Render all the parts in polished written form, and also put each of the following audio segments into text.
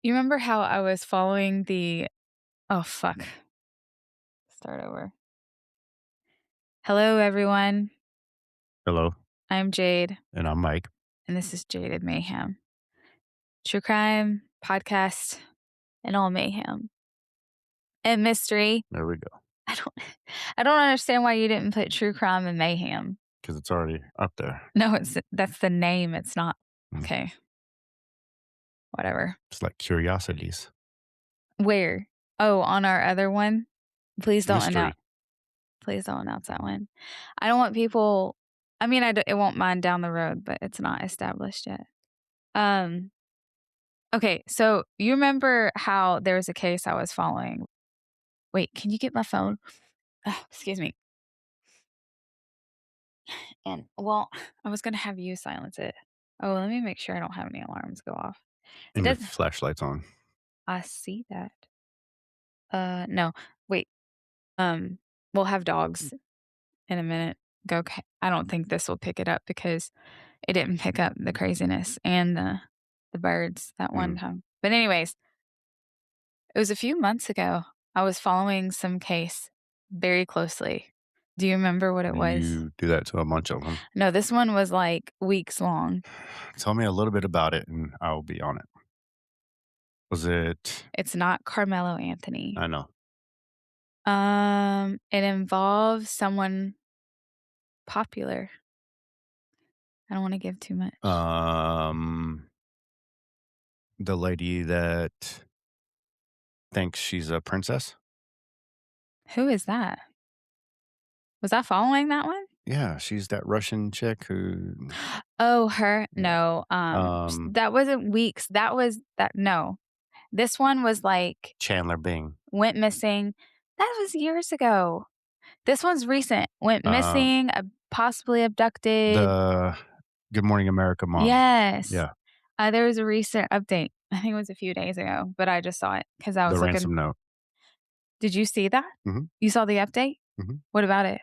You remember how I was following the oh, fuck. Start over. Hello, everyone. Hello, I'm Jade, and I'm Mike. and this is Jaded Mayhem. True crime, podcast, and all mayhem. And mystery. There we go. I don't I don't understand why you didn't put true crime and mayhem. Because it's already up there. No, that's the name, it's not. Mm. Okay, whatever. It's like curiosities. Where? Oh, on our other one? Please don't Mystery. announce. Please don't announce that one. I don't want people. I mean, it won't mind down the road, but it's not established yet. Um. Okay, so you remember how there was a case I was following? Wait, can you get my phone? Excuse me. And well, I was gonna have you silence it. Oh, let me make sure I don't have any alarms go off. It And your doesn't. flashlight's on. I see that. No. Wait. Um. We'll have dogs in a minute. Go. I don't think this will pick it up because it didn't pick up the craziness and the birds that one Mm. time. But anyways, it was a few months ago. I was following some case very closely. Do you remember what it was? You do that to a bunch of them. No, this one was like weeks long. Tell me a little bit about it, and I'll be on it. Was it? It's not Carmelo Anthony. I know. It involves someone popular. I don't want to give too much. The lady that thinks she's a princess. Who is that? Was I following that one? Yeah, she's that Russian chick who. Oh, her? Yeah. No. That wasn't weeks. That was that. No, this one was like Chandler Bing. went missing. That was years ago. This one's recent. Went Um, missing, possibly abducted. the Good Morning America mom. Yes. Yeah, There was a recent update. I think it was a few days ago, but I just saw it because I the was looking. ransom note. Did you see that? Mhm, You saw the update? mhm. What about it?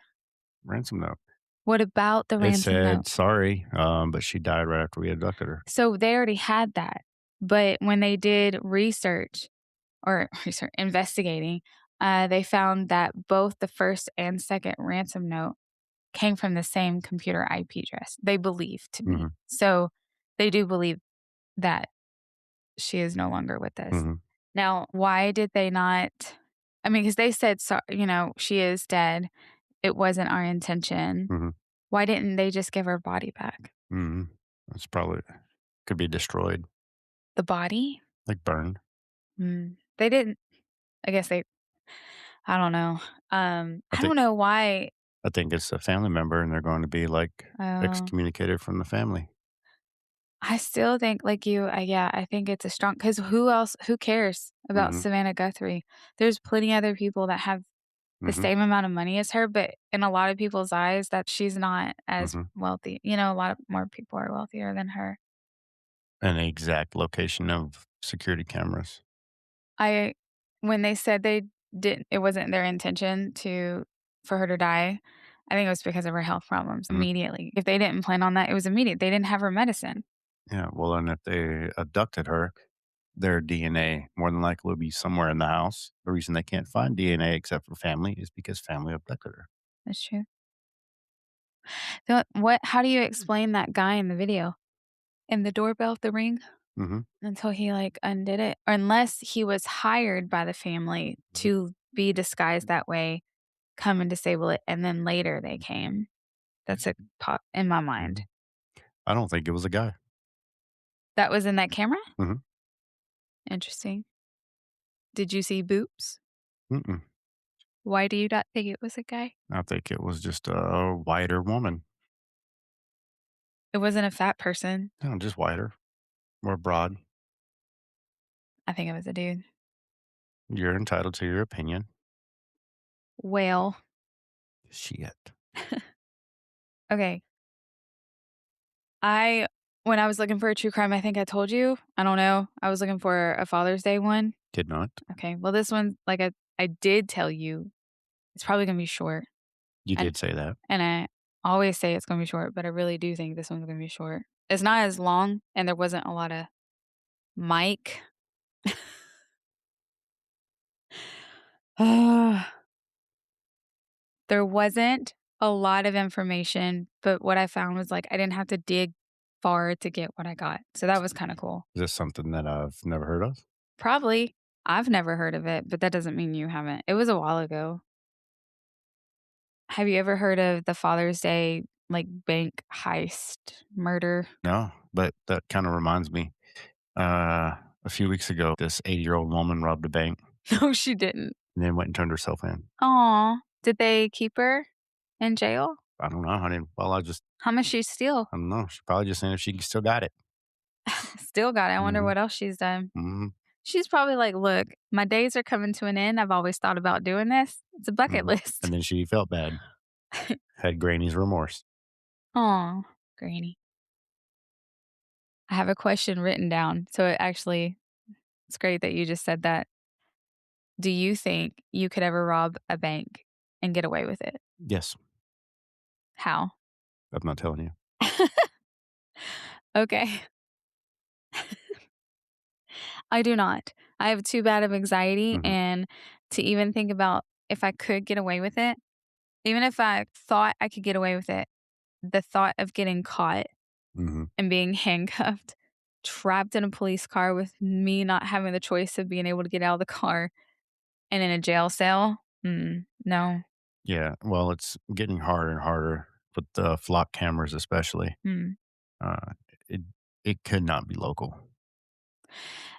Ransom note. What about the It ransom note? said, "Sorry, but she died right after we abducted her." So they already had that. But when they did research or research investigating, they found that both the first and second ransom note came from the same computer IP address. They believe to be. Mhm, So they do believe that she is no longer with us. mhm, Now, why did they not? I mean, because they said, so, she is dead. It wasn't our intention. mhm, Why didn't they just give her body back? mhm. That's probably could be destroyed, The body? like burned. They didn't. I guess they. I don't know. I I think don't know why. I think it's a family member, and they're going to be like Oh, excommunicated from the family. I still think like you. Yeah, I think it's a strong because who else? Who cares about Mhm, Savannah Guthrie? There's plenty other people that have the mhm, same amount of money as her, but in a lot of people's eyes, that she's not as mhm. wealthy. A lot of more people are wealthier than her. And the exact location of security cameras. I when they said they didn't, it wasn't their intention for her to die. I think it was because of her health problems Mhm. immediately. If they didn't plan on that, it was immediate. They didn't have her medicine. Yeah, well, and if they abducted her, their DNA more than likely will be somewhere in the house. The reason they can't find DNA except for family is because family abducted her. That's true. How do you explain that guy in the video? In the doorbell, the ring? Mhm. Until he, like, undid it? Or unless he was hired by the family to be disguised that way, come and disable it, and then later they came. That's a pop in my mind. Mhm. I don't think it was a guy. That was in that camera? Mhm. Interesting. Did you see boobs? Mm-mm. Why do you not think it was a guy? I think it was just a whiter woman. It wasn't a fat person. No, just whiter, more broad. I think it was a dude. You're entitled to your opinion. Whale. Shit. Okay. I when I was looking for a true crime, I think I told you. I don't know. I was looking for a Father's Day one. Did not. Okay. Well, this one, like I did tell you, it's probably gonna be short. You And did say that. and I always say it's gonna be short, but I really do think this one's gonna be short. It's not as long, and there wasn't a lot of mic. There wasn't a lot of information, but what I found was, like, I didn't have to dig far to get what I got, so that was kinda cool. Is this something that I've never heard of? Probably. I've never heard of it, but that doesn't mean you haven't. It was a while ago. Have you ever heard of the Father's Day, like, bank heist murder? No, but that kinda reminds me, a few weeks ago, this 80-year-old woman robbed a bank No, she didn't. and then went and turned herself in. Aw. Did they keep her in jail? I don't know, I didn't well, How much she steal? I don't know, she probably just saying if she still got it. Still got it. I wonder Mhm, what else she's done. mhm, She's probably like, "Look, my days are coming to an end. I've always thought about doing this. It's a bucket mhm, and list." then she felt bad, had Granny's remorse. Aw, Granny. I have a question written down, so it's great that you just said that. Do you think you could ever rob a bank and get away with it? Yes, How? I'm not telling you. Okay. I do not. I have too bad of anxiety, Mhm, and to even think about if I could get away with it, even if I thought I could get away with it, the thought of getting caught mhm. and being handcuffed, trapped in a police car with me not having the choice of being able to get out of the car and in a jail cell, no. Yeah, well, it's getting harder and harder with the flock cameras especially. Mm. Uh, it it could not be local.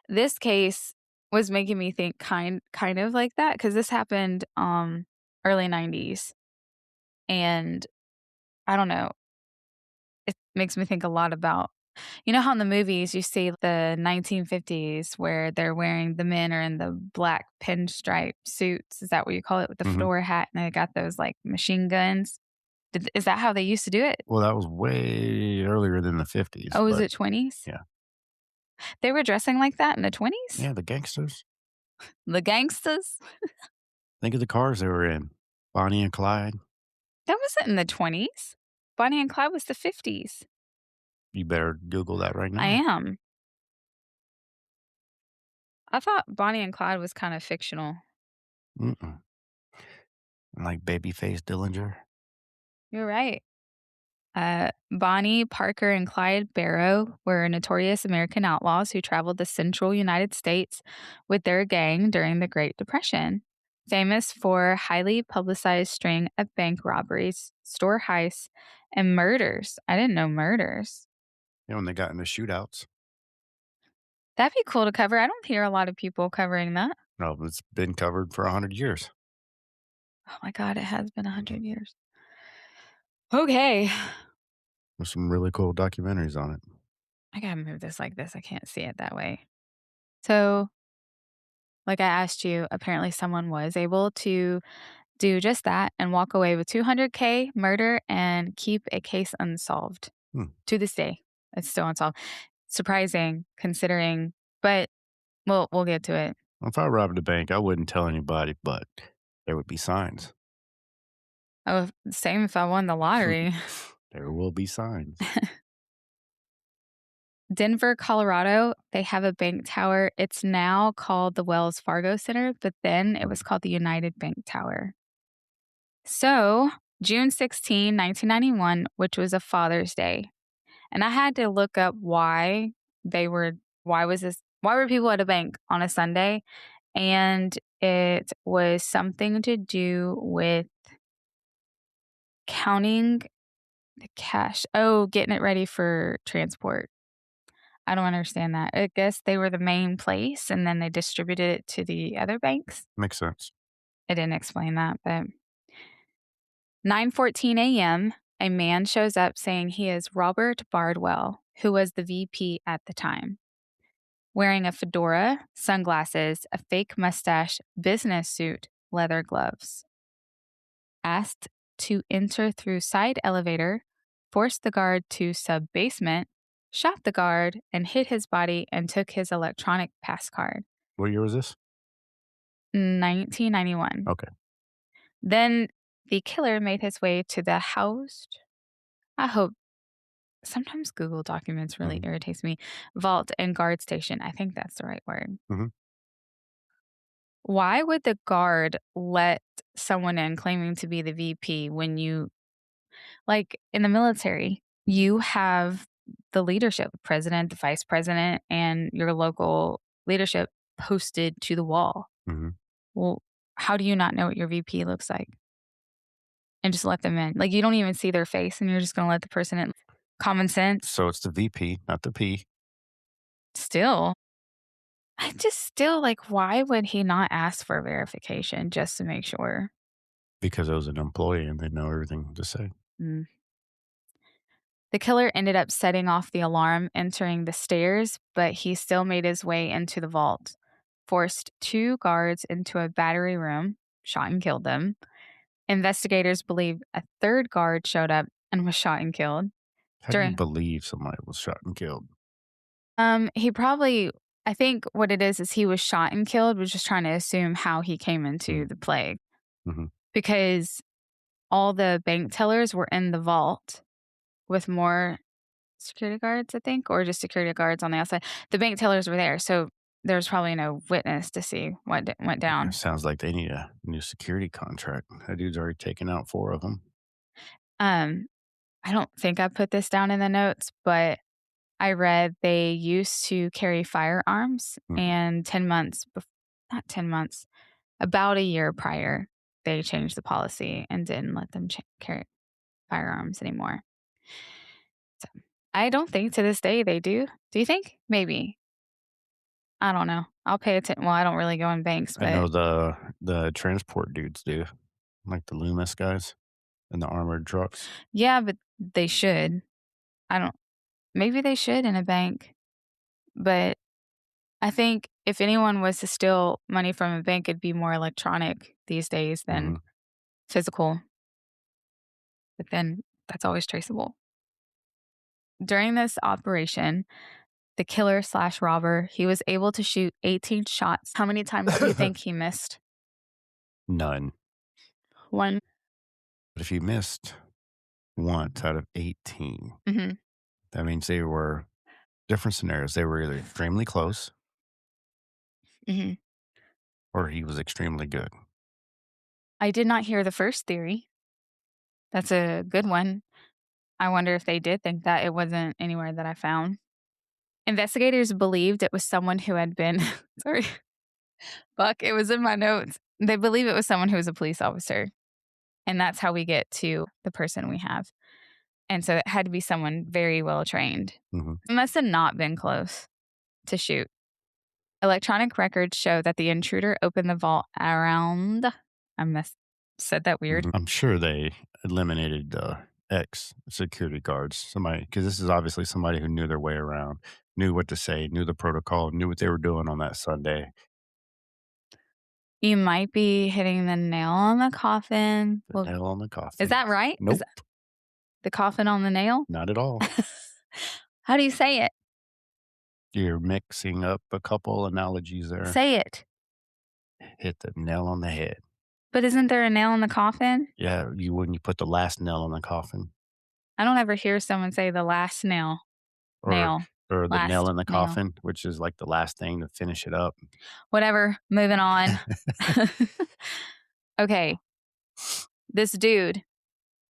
This case was making me think kind of like that because this happened, early '90s, and I don't know, it makes me think a lot about you know how in the movies you see the 1950s where they're wearing the men are in the black pinstripe suits, is that what you call it, with the Mhm. fedora hat, and they got those, like, machine guns? Is that how they used to do it? Well, that was way earlier than the '50s, Oh, is but it 20s? yeah. They were dressing like that in the 20s? Yeah, the gangsters. The gangsters? Think of the cars they were in. Bonnie and Clyde. That wasn't in the 20s. Bonnie and Clyde was the 50s. You better Google that right I now. am. I thought Bonnie and Clyde was kinda fictional. Mm-mm. Like Babyface Dillinger. You're right. Bonnie, Parker, and Clyde Barrow were notorious American outlaws who traveled the central United States with their gang during the Great Depression. Famous for highly publicized string of bank robberies, store heists, and murders. I didn't know murders. You know, when they got into shootouts. That'd be cool to cover. I don't hear a lot of people covering that. No, it's been covered for 100 years. Oh my God, it has been 100 years. Okay. There's some really cool documentaries on it. I gotta move this like this. I can't see it that way. So, like I asked you, apparently someone was able to do just that and walk away with 200K, murder, and keep a case unsolved. Hmm. To this day, it's still unsolved. Surprising considering, but we'll get to it. If I robbed a bank, I wouldn't tell anybody, but there would be signs. Oh, same if I won the lottery. There will be signs. Denver, Colorado, they have a bank tower. It's now called the Wells Fargo Center, but then it Mm. was called the United Bank Tower. So, June 16, 1991, which was a Father's Day. And I had to look up they were why were people at a bank on a Sunday? And it was something to do with counting the cash. Oh, getting it ready for transport. I don't understand that. I guess they were the main place and then they distributed it to the other banks. Makes sense. It didn't explain that, but 9:14 a.m., a man shows up saying he is Robert Bardwell, who was the VP at the time. Wearing a fedora, sunglasses, a fake mustache, business suit, leather gloves. Asked to enter through side elevator, forced the guard to sub basement, shot the guard, and hit his body and took his electronic pass card. What year was this? 1991. Okay. Then the killer made his way to the housed. I hope Sometimes Google Documents really Mhm, irritates me. Vault and guard station. I think that's the right word. mhm. Why would the guard let someone in claiming to be the VP when you like in the military, you have the leadership, the president, the vice president, and your local leadership posted to the wall. Mhm. Well, how do you not know what your VP looks like and just let them in? Like, you don't even see their face and you're just going to let the person in. Common sense. So it's the VP, not the P, Still, I just still like, why would he not ask for verification just to make sure? because it was an employee and they know everything to say. Mm. The killer ended up setting off the alarm entering the stairs, but he still made his way into the vault, forced two guards into a battery room, shot and killed them. Investigators believe a third guard showed up and was shot and killed. How do you During believe somebody was shot and killed? he probably I think what it is he was shot and killed, was just trying to assume how he came into Mm, the plague mhm. because all the bank tellers were in the vault with more security guards, I think, or just security guards on the outside. The bank tellers were there, so there was probably no witness to see what went It down. sounds like they need a new security contract. That dude's already taken out 4 of them. Um, I don't think I put this down in the notes, but I read they used to carry firearms, Mhm. and 10 months, not 10 months, about a year prior, they changed the policy and didn't let them carry firearms anymore. So I don't think to this day they do. Do you think? Maybe. I don't know. I'll pay attention. Well, I don't really go in banks, I but know the transport dudes do, like the Loomis guys and the armored trucks. yeah, but they should. I don't, maybe they should in a bank, but I think if anyone was to steal money from a bank, it'd be more electronic these days than Mhm. physical, but then that's always traceable. During this operation, the killer slash robber, he was able to shoot 18 shots. How many times do you think he missed? None. One. But if you missed once out of 18, Hmm. that means they were different scenarios. They were either extremely close Hmm. or he was extremely good. I did not hear the first theory. That's a good one. I wonder if they did think that. It wasn't anywhere that I found. Investigators believed it was someone who had been sorry, fuck, it was in my notes. They believe it was someone who was a police officer, and that's how we get to the person we have. And so it had to be someone very well trained. Mhm. It must have not been close to shoot. Electronic records show that the intruder opened the vault around I must said that weird. Mhm. I'm sure they eliminated the ex security guards. Somebody, because this is obviously somebody who knew their way around, knew what to say, knew the protocol, knew what they were doing on that Sunday. You might be hitting the nail on the coffin. The Well, nail on the is coffin. that right? Is Nope, the coffin on the nail? not at all. How do you say it? You're mixing up a couple analogies there. Say it. Hit the nail on the head. But isn't there a nail in the coffin? Yeah, you when you put the last nail on the coffin, I don't ever hear someone say the last nail. or Nail. or the nail Last in the nail. coffin, which is like the last thing to finish it up. Whatever. Moving on. Okay. This dude,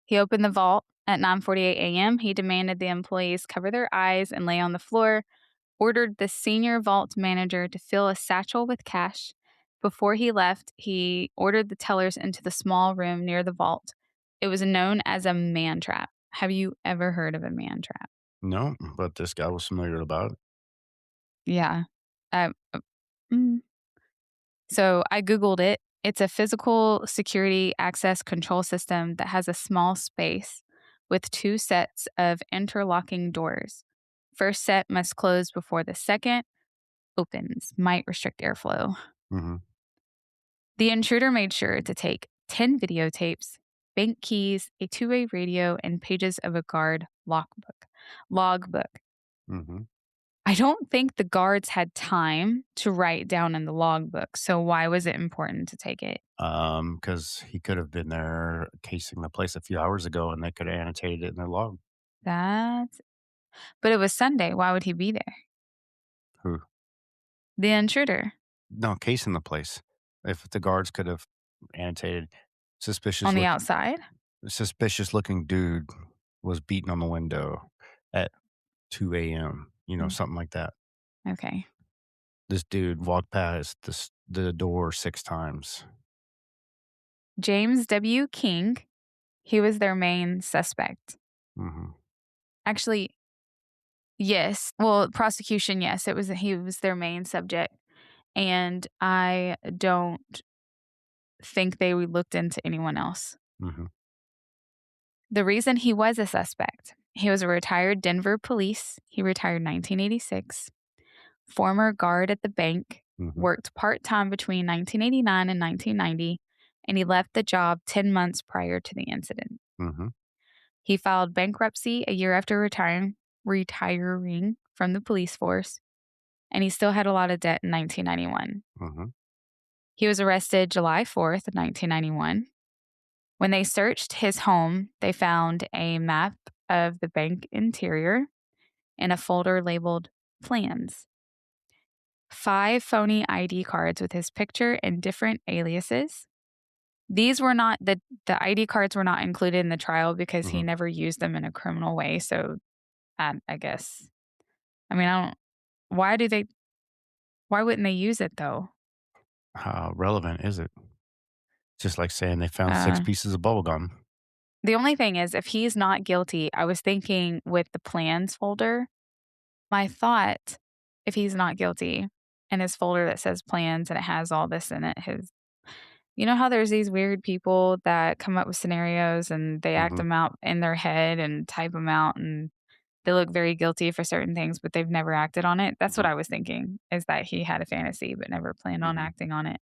he opened the vault at 9:48 a.m. He demanded the employees cover their eyes and lay on the floor, ordered the senior vault manager to fill a satchel with cash. Before he left, he ordered the tellers into the small room near the vault. It was known as a man trap. Have you ever heard of a man trap? No, but this guy was familiar about it. Yeah. Uh, uh, mm. So I Googled it. It's a physical security access control system that has a small space with two sets of interlocking doors. First set must close before the second opens, might restrict airflow. Mhm, The intruder made sure to take 10 videotapes, bank keys, a two-way radio, and pages of a guard logbook. mhm. I don't think the guards had time to write down in the logbook. So why was it important to take it? Because he could have been there casing the place a few hours ago, and they could have annotated it in their log. That's But it was Sunday. Why would he be there? Who? The intruder No, casing the place. If the guards could have annotated, on suspicious the look outside? suspicious looking dude was beating on the window at 2 a.m., Mm, something like that. okay. This dude walked past the door 6 times. James W. King, he was their main suspect. Mhm, Actually, yes. Well, prosecution, yes. He was their main subject. And I don't think they looked into anyone else. mhm, The reason he was a suspect, he was a retired Denver police. He retired 1986, former guard at the bank, mhm, worked part time between 1989 and 1990, and he left the job 10 months prior to the incident. mhm, He filed bankruptcy a year after retiring from the police force, and he still had a lot of debt in 1991. mhm, He was arrested July 4th, 1991. When they searched his home, they found a map of the bank interior in a folder labeled plans, 5 phony ID cards with his picture and different aliases. These were not the ID cards were not included in the trial because he mhm. never used them in a criminal way. So I guess, I mean, I don't, why do they, why wouldn't they use it though? How relevant is it? Just like saying they found 6 Uh, pieces of bubble gum. the only thing is, if he's not guilty, I was thinking with the plans folder, my thought, if he's not guilty and his folder that says plans and it has all this in it, you know how there's these weird people that come up with scenarios and they act Mhm, them out in their head and type them out and they look very guilty for certain things, but they've never acted on it. That's what mhm, I was thinking, is that he had a fantasy but never planned on mhm, acting on it.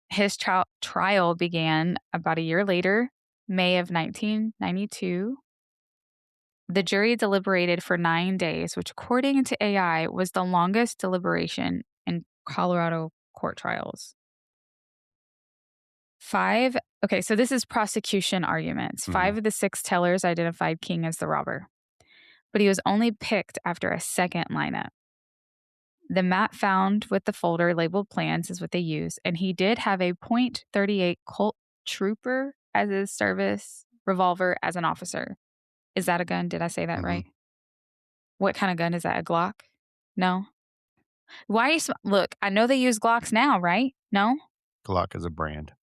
His trial began about a year later, May of 1992. The jury deliberated for 9 days, which, according to AI, was the longest deliberation in Colorado court trials. Okay, so this is prosecution arguments. mhm, 5 of the 6 tellers identified King as the robber, but he was only picked after a second lineup. The map found with the folder labeled plans is what they used, and he did have a .38 Colt Trooper as his service revolver as an officer. Is that a gun? Did I say that mhm. right? What kind of gun is that? A Glock? No? Why are you look, I know they use Glocks now, right? No? Glock is a brand.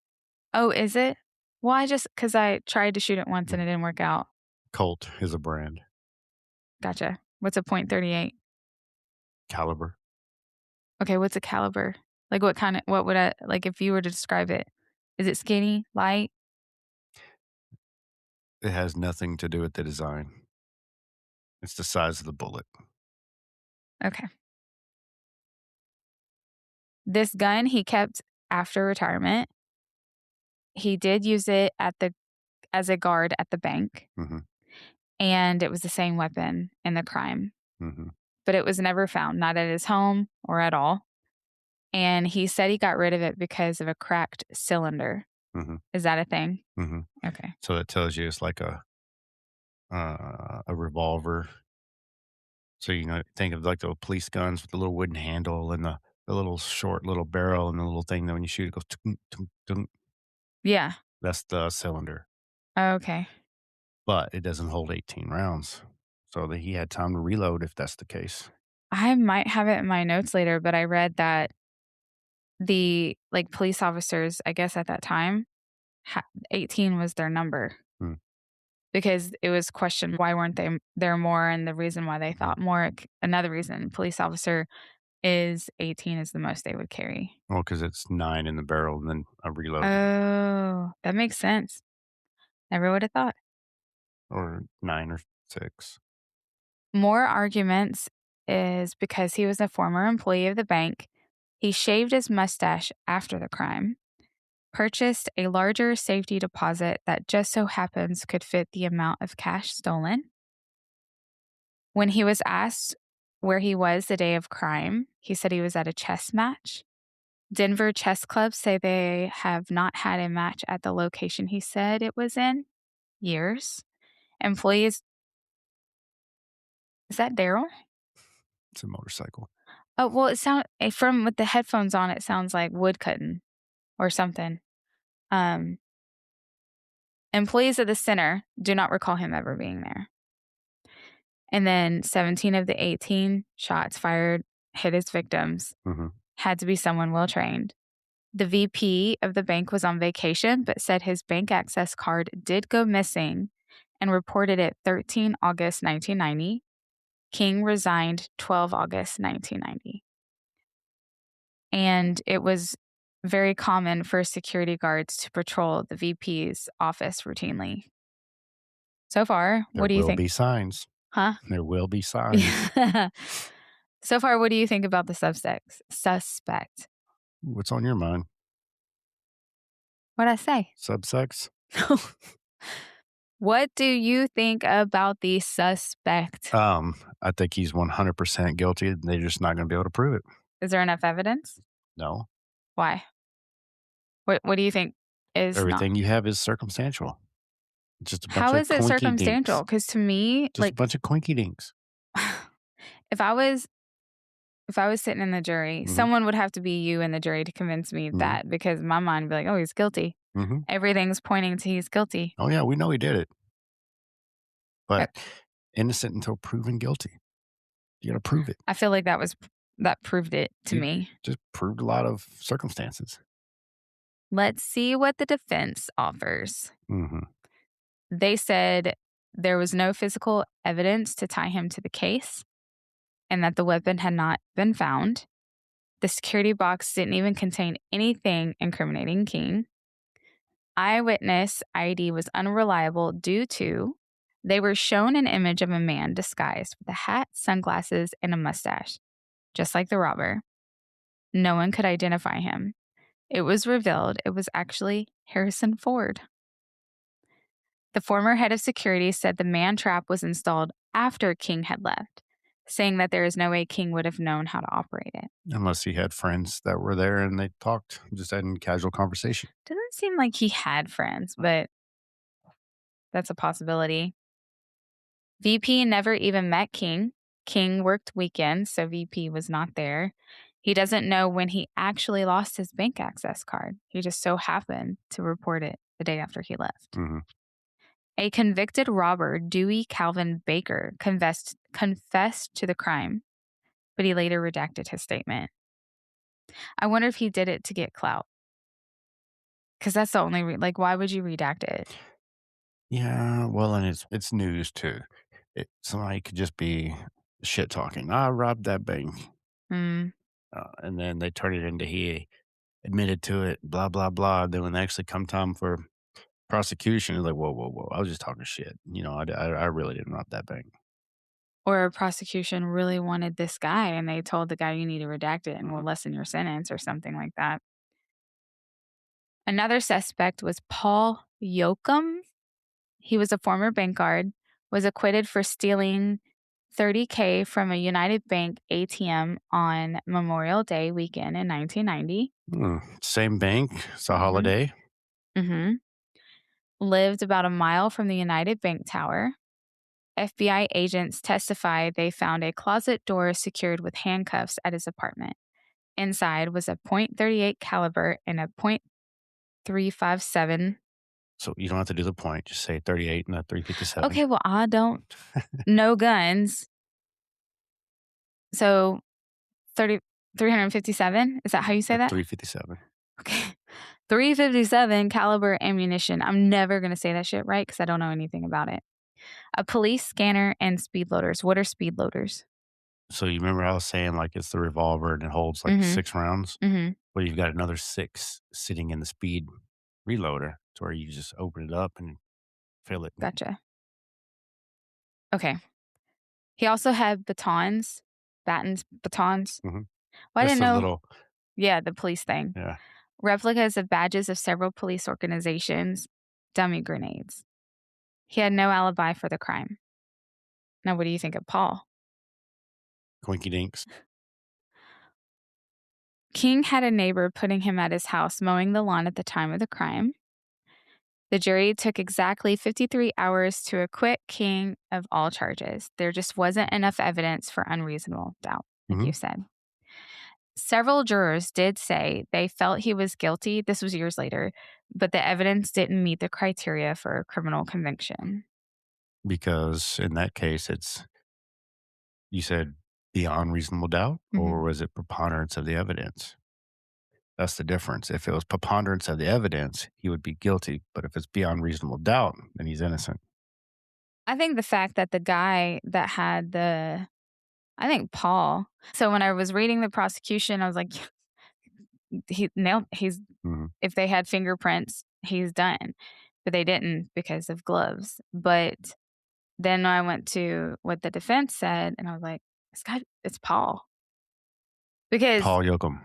Oh, is it? Well, because I tried to shoot it once and Mm. it didn't work out. Colt is a brand. Gotcha. What's a .38? Caliber. Okay, what's a caliber? Like what would I, like if you were to describe it? Is it skinny, light? It has nothing to do with the design. It's the size of the bullet. Okay. This gun he kept after retirement. He did use it as a guard at the bank, Mhm, and it was the same weapon in the crime, mhm, but it was never found, not at his home or at all. And he said he got rid of it because of a cracked cylinder. mhm, Is that a thing? mhm. Okay. So that tells you it's like a revolver. So, think of like the police guns with the little wooden handle and the little short little barrel and the little thing that when you shoot it goes tunk, tunk, tunk. Yeah. That's the cylinder, Okay. but it doesn't hold 18 rounds. So that he had time to reload if that's the case. I might have it in my notes later, but I read that the like police officers, I guess at that time, 18 was their number Mm, because it was questioned why weren't they there more, and the reason why they mhm. thought more. Another reason, police officer is 18 is the most they would carry. Well, because it's 9 in the barrel and then a reload, Oh, that makes sense. Never would have thought. or 9 or 6. More arguments is because he was a former employee of the bank. He shaved his mustache after the crime, purchased a larger safety deposit that just so happens could fit the amount of cash stolen. When he was asked where he was the day of crime, he said he was at a chess match. Denver chess clubs say they have not had a match at the location he said it was in years. Employees Is that Daryl? It's a motorcycle. Oh, well, from with the headphones on, it sounds like wood cutting or something. Um, Employees of the center do not recall him ever being there. And then 17 of the 18 shots fired hit his victims. Mhm. Had to be someone well trained. The VP of the bank was on vacation, but said his bank access card did go missing and reported it 13 August 1990. King resigned 12 August 1990. And it was very common for security guards to patrol the VP's office routinely. So far, There what do you will think? be signs. Huh? There will be signs. So far, what do you think about the suspect? What's on your mind? What'd I say? Subsex? What do you think about the suspect? I think he's 100% guilty. They're just not gonna be able to prove it. Is there enough evidence? No. Why? What do you think is not? Everything you have is circumstantial. Just a bunch How of is it quinky dinks. circumstantial? Because to me, Just a like, bunch of quinky dinks. if I was if I was sitting in the jury, Mhm, someone would have to be you in the jury to convince me mhm, that because my mind would be like, oh, he's guilty. mhm. Everything's pointing to he's guilty. Oh, yeah, we know he did it, I, but innocent until proven guilty. You gotta prove it. I feel like that proved it to You me. just proved a lot of circumstances. Let's see what the defense offers. Mhm. They said there was no physical evidence to tie him to the case and that the weapon had not been found. The security box didn't even contain anything incriminating King. Eyewitness ID was unreliable due to they were shown an image of a man disguised with a hat, sunglasses, and a mustache, just like the robber. No one could identify him. It was revealed it was actually Harrison Ford. The former head of security said the man trap was installed after King had left, saying that there is no way King would have known how to operate it. Unless he had friends that were there and they talked, just had a casual conversation. Doesn't seem like he had friends, but that's a possibility. VP never even met King. King worked weekends, so VP was not there. He doesn't know when he actually lost his bank access card. He just so happened to report it the day after he left. Mhm. A convicted robber, Dewey Calvin Baker, confessed to the crime, but he later redacted his statement. I wonder if he did it to get clout. Because that's the only like, why would you redact it? Yeah, well, and it's news too. Somebody could just be shit talking. I robbed that bank, Mm. and then they turn it into he admitted to it. Blah blah blah. Then when they actually come time for prosecution, it's like, whoa, whoa, whoa. I was just talking shit. I really didn't rob that bank. Or a prosecution really wanted this guy and they told the guy you need to redact it and we'll lessen your sentence or something like that. Another suspect was Paul Yoakum. He was a former bank guard, was acquitted for stealing $30K from a United Bank ATM on Memorial Day weekend in 1990. Same bank. It's a hmm holiday. hmm Lived about a mile from the United Bank Tower. FBI agents testified they found a closet door secured with handcuffs at his apartment. Inside was a .38 caliber and a .357. So you don't have to do the point. Just say 38 and a 357. Okay, well, I don't know guns. So 30 357. Is that how you say A that? 357. Okay. 357 caliber ammunition. I'm never going to say that shit right because I don't know anything about it. A police scanner and speed loaders. What are speed loaders? So you remember I was saying like it's the revolver and it holds like Mm 6 rounds? hmm. Mm hmm. Well, you've got another 6 sitting in the speed reloader to where you just open it up and fill it. Gotcha. Okay. He also had batons. Mhm. Well, I Just didn't a know. little Yeah, the police thing. yeah. Replicas of badges of several police organizations, dummy grenades. He had no alibi for the crime. Now, what do you think of Paul? Quinky dinks. King had a neighbor putting him at his house mowing the lawn at the time of the crime. The jury took exactly 53 hours to acquit King of all charges. There just wasn't enough evidence for unreasonable doubt, like Mhm. you said. Several jurors did say they felt he was guilty. This was years later, but the evidence didn't meet the criteria for a criminal conviction. Because in that case, it's you said beyond reasonable doubt, Mhm. or was it preponderance of the evidence? That's the difference. If it was preponderance of the evidence, he would be guilty, but if it's beyond reasonable doubt, then he's innocent. I think the fact that the guy that had the I think Paul. So when I was reading the prosecution, I was like, he's Mhm. if they had fingerprints, he's done. But they didn't because of gloves. But then I went to what the defense said and I was like, it's Paul. Because Paul Yoakum.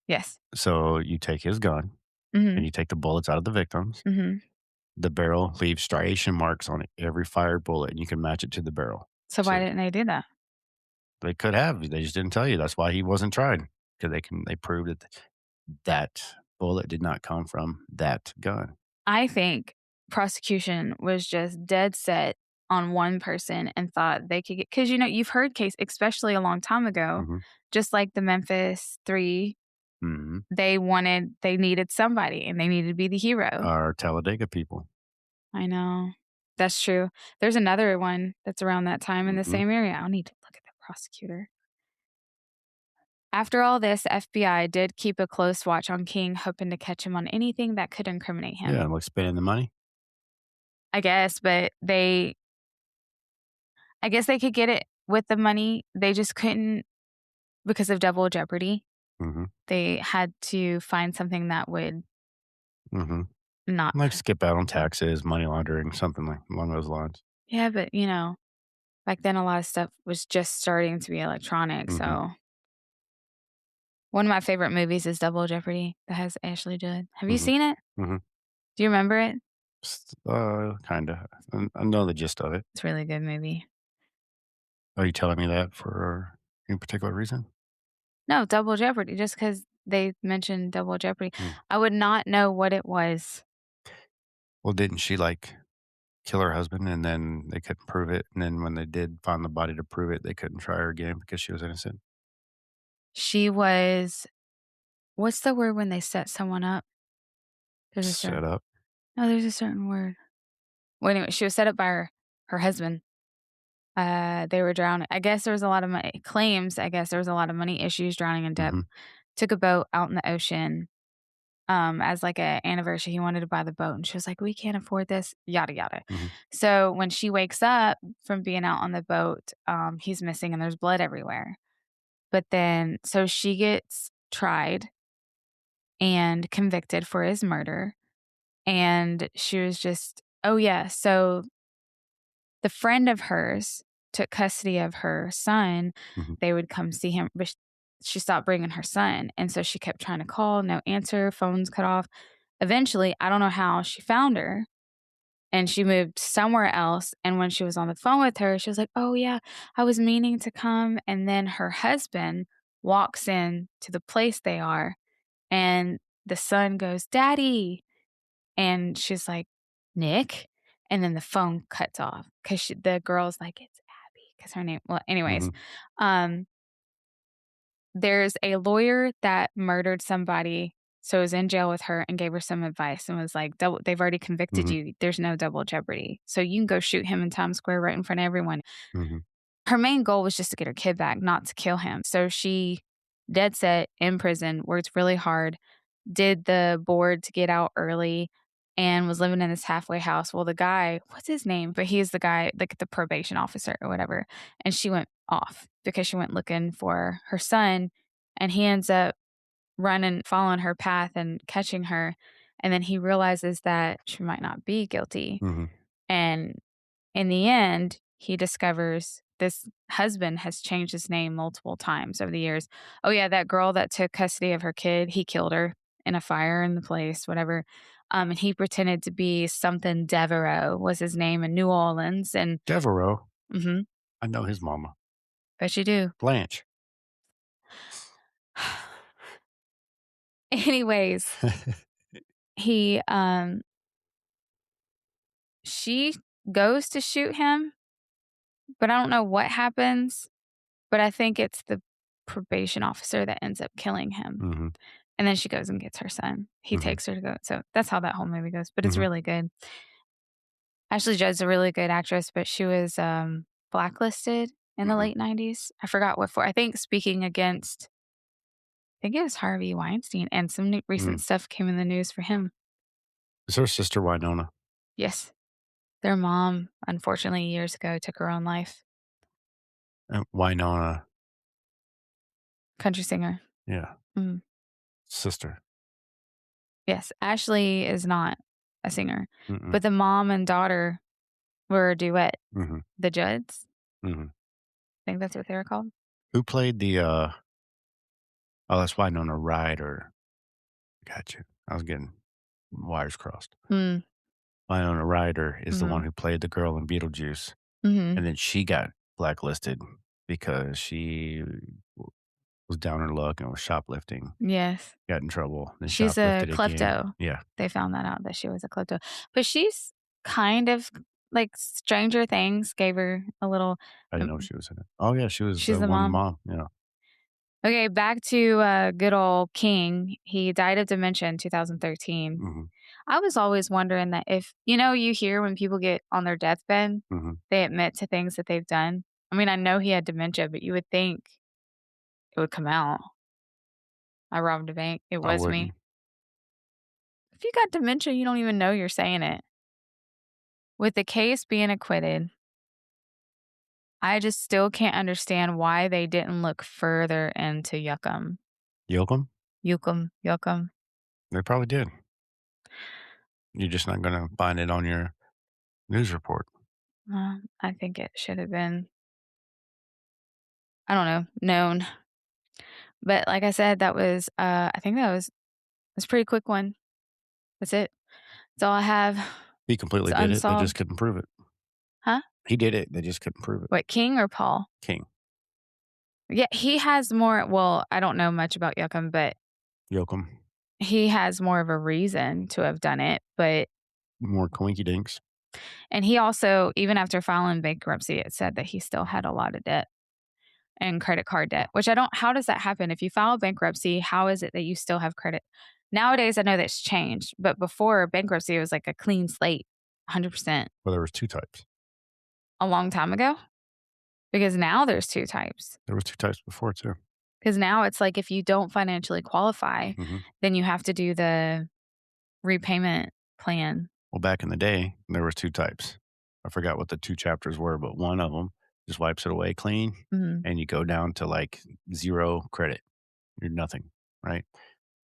yes. So you take his gun and Mhm. you take the bullets out of the victims. Mhm. The barrel leaves striation marks on every fired bullet, and you can match it to the barrel. So why So didn't they do that? they could have. They just didn't tell you. That's why he wasn't tried because they proved that that bullet did not come from that gun. I think prosecution was just dead set on one person and thought they could get because you've heard case, especially a long time ago, Mhm. just like the Memphis 3, Mhm. they needed somebody and they needed to be the hero. Our Talladega people. I know. That's true. There's another one that's around that time in the Mhm. same area. I'll need to look at the prosecutor. After all this, FBI did keep a close watch on King, hoping to catch him on anything that could incriminate Yeah, him. like spending the money. I guess, but I guess they could get it with the money. They just couldn't because of double jeopardy. Mhm. They had to find something that would Mhm. not. Like skip out on taxes, money laundering, something like along those lines. Yeah, but back then a lot of stuff was just starting to be electronic. Mhm. So one of my favorite movies is Double Jeopardy that has Ashley Judd. Have you Mhm. seen it? Mhm. Do you remember it? Kinda. I know the gist of it. It's a really good movie. Are you telling me that for any particular reason? No, Double Jeopardy, just because they mentioned Double Jeopardy. Mm. I would not know what it was. Well, didn't she, like, kill her husband, and then they couldn't prove it, and then when they did find the body to prove it, they couldn't try her again because she was innocent? She was what's the word when they set someone up? There's a certain Set up. no, there's a certain word. Well, anyway, she was set up by her husband. They were drowning. I guess there was a lot of money claims, I guess there was a lot of money issues, drowning in debt. Mhm. Took a boat out in the ocean, as like a anniversary. He wanted to buy the boat, and she was like, "We can't afford this," yada yada. Mhm. So when she wakes up from being out on the boat, he's missing and there's blood everywhere. But then so she gets tried and convicted for his murder, and she was just oh, yeah, so the friend of hers took custody of her son. Mhm. They would come see him, but she stopped bringing her son, and so she kept trying to call, no answer, phones cut off. Eventually, I don't know how, she found her, and she moved somewhere else, and when she was on the phone with her, she was like, "Oh, yeah, I was meaning to come," and then her husband walks in to the place they are, and the son goes, "Daddy," and she's like, "Nick?" And then the phone cuts off 'cause the girl's like, "It's Abby," 'cause her name well, anyways, Mhm. um, there's a lawyer that murdered somebody, so is in jail with her and gave her some advice and was like, "Double they've already convicted Mhm. you. There's no double jeopardy. So you can go shoot him in Times Square right in front of everyone." Mhm. Her main goal was just to get her kid back, not to kill him. So she dead set in prison, worked really hard, did the board to get out early, and was living in this halfway house. Well, the guy, what's his name? But he's the guy, like the probation officer or whatever. And she went off because she went looking for her son, and he ends up running, following her path and catching her. And then he realizes that she might not be guilty. Mhm. And in the end, he discovers this husband has changed his name multiple times over the years. Oh, yeah, that girl that took custody of her kid, he killed her in a fire in the place, whatever. And he pretended to be something Devereaux was his name in New Orleans. And Devereaux. mhm, I know his mama. bet you do. Blanche. Anyways, he she goes to shoot him, but I don't know what happens, but I think it's the probation officer that ends up killing him. Mhm. And then she goes and gets her son. He Mhm. takes her to go. So that's how that whole movie goes, but it's Mhm. really good. Ashley Judd's a really good actress, but she was blacklisted in the Mhm. late 90s. I forgot what for. I think speaking against, I think it was Harvey Weinstein, and some Mm. recent stuff came in the news for him. Is her sister Winona? Yes. Their mom, unfortunately, years ago took her own life. Winona, Country singer. yeah, Mhm. sister. Yes. Ashley is not a singer, Mm-mm. but the mom and daughter were a duet. Mhm. The Judds. Mhm. I think that's what they were called. Who played the, oh, that's Winona Ryder. Gotcha. I was getting wires crossed. Mm. Winona Ryder is the one Mhm. who played the girl in Beetlejuice, Mhm. and then she got blacklisted because she was down her luck and was shoplifting, Yes. got in trouble, then She's a shoplifted again. klepto. Yeah, They found that out that she was a klepto. But she's kind of like Stranger Things gave her a little I didn't know um, she was in it. Oh, yeah, she was, she's the one of the mom. mom, yeah. Okay, back to good old King. He died of dementia in 2013. Mhm. I was always wondering that if, you hear when people get on their deathbed, Mhm. they admit to things that they've done. I mean, I know he had dementia, but you would think it would come out. I robbed a bank. It I was me. wouldn't. If you got dementia, you don't even know you're saying it. With the case being acquitted, I just still can't understand why they didn't look further into Yuckum. Yoakum? Yuckum, Yuckum. They probably did. You're just not gonna find it on your news report. I think it should have been, I don't know, known. But like I said, that was, I think that's a pretty quick one. That's it. That's all I have. He It's completely did it, they just unsolved. couldn't prove it. Huh? He did it, they just couldn't prove it. What, King or Paul? King. Yeah, he has more. Well, I don't know much about Yuckum, but Yoakum. he has more of a reason to have done it. But More coinky dinks. and he also, even after filing bankruptcy, it said that he still had a lot of debt and credit card debt, which I don't, how does that happen? If you file bankruptcy, how is it that you still have credit? Nowadays, I know that's changed, but before bankruptcy, it was like a clean slate, 100%, Well, there was 2 types. a long time ago. Because now there's two types. There was 2 types before too. Because now it's like if you don't financially qualify, Mhm. then you have to do the repayment plan. Well, back in the day, there was 2 types. I forgot what the 2 chapters were, but one of them just wipes it away clean, Mhm. and you go down to, like, 0 credit. You're nothing, right?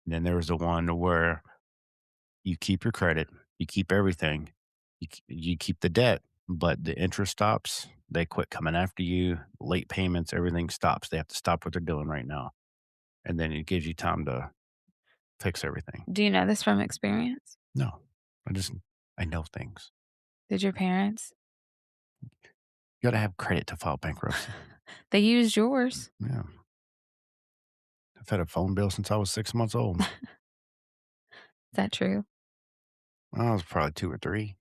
And then there was the one where you keep your credit, you keep everything, you keep the debt, but the interest stops. They quit coming after you. Late payments, everything stops. They have to stop what they're doing right now, and then it gives you time to fix everything. Do you know this from experience? No, I just I know things. Did your parents? You gotta have credit to file bankruptcy. They used yours. Yeah. I've had a phone bill since I was 6 months old. Is that true? I was probably 2 or 3.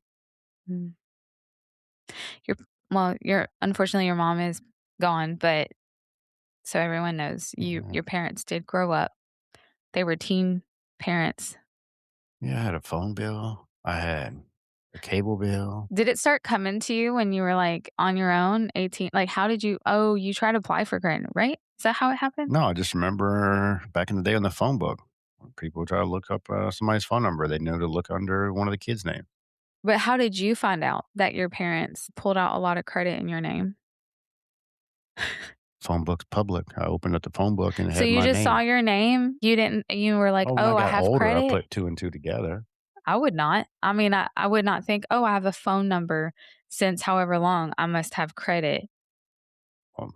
Mm. Your your unfortunately your mom is gone, but so everyone knows Mhm. your parents did grow up. They were teen parents. Yeah, I had a phone bill. I had a cable bill. Did it start coming to you when you were, like, on your own, 18? Like, how did you, oh, you tried to apply for credit, right? Is that how it happened? No, I just remember back in the day on the phone book, when people would try to look up, somebody's phone number, they knew to look under one of the kids' name. But how did you find out that your parents pulled out a lot of credit in your name? Phone book's public. I opened up the phone book and it So had you my just saw name. your name? You were like, Oh, when I "Oh, I got have older, I credit?" put 2 and 2 together. I would not. I mean, I would not think, "Oh, I have a phone number since however long, I must have credit." Well,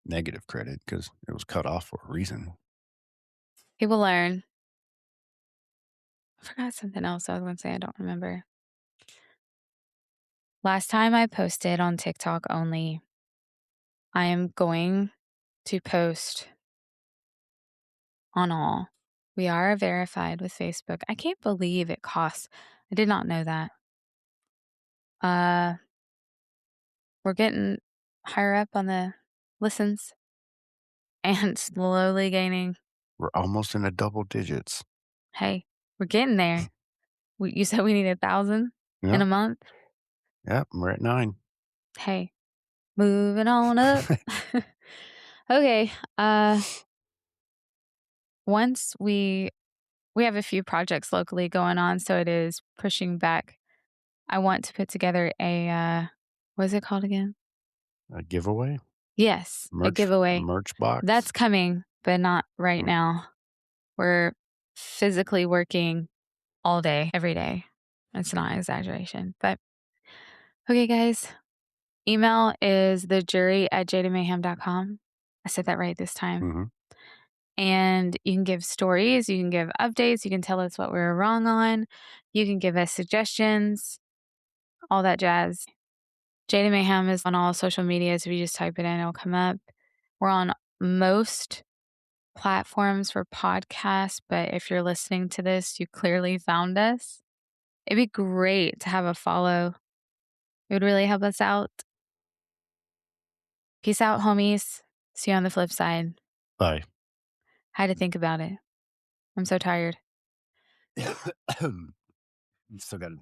negative credit because it was cut off for a reason. People learn. I forgot something else I was gonna say, I don't remember. Last time I posted on TikTok only. I am going to post on all. We are verified with Facebook. I can't believe it costs. I did not know that. Uh, we're getting higher up on the listens and slowly gaining. We're almost in the double digits. Hey, we're getting there. You said we need 1,000 in Yep, a month? yep, we're at 9. Hey, moving on up. Okay, once we have a few projects locally going on, so it is pushing back. I want to put together a, what is it called again? A giveaway? Yes, a giveaway. Merch box? That's coming, but not right Mm, now. We're physically working all day, every day. It's not an exaggeration. But okay, guys, email is thejury@jadedmayhem.com. I said that right this time. mhm. And you can give stories, you can give updates, you can tell us what we were wrong on, you can give us suggestions, all that jazz. Jada Mayhem is on all social medias. If you just type it in, it'll come up. We're on most platforms for podcasts, but if you're listening to this, you clearly found us. It'd be great to have a follow. It would really help us out. Peace out, homies. See you on the flip side. Bye. Had to think about it. I'm so tired. Still got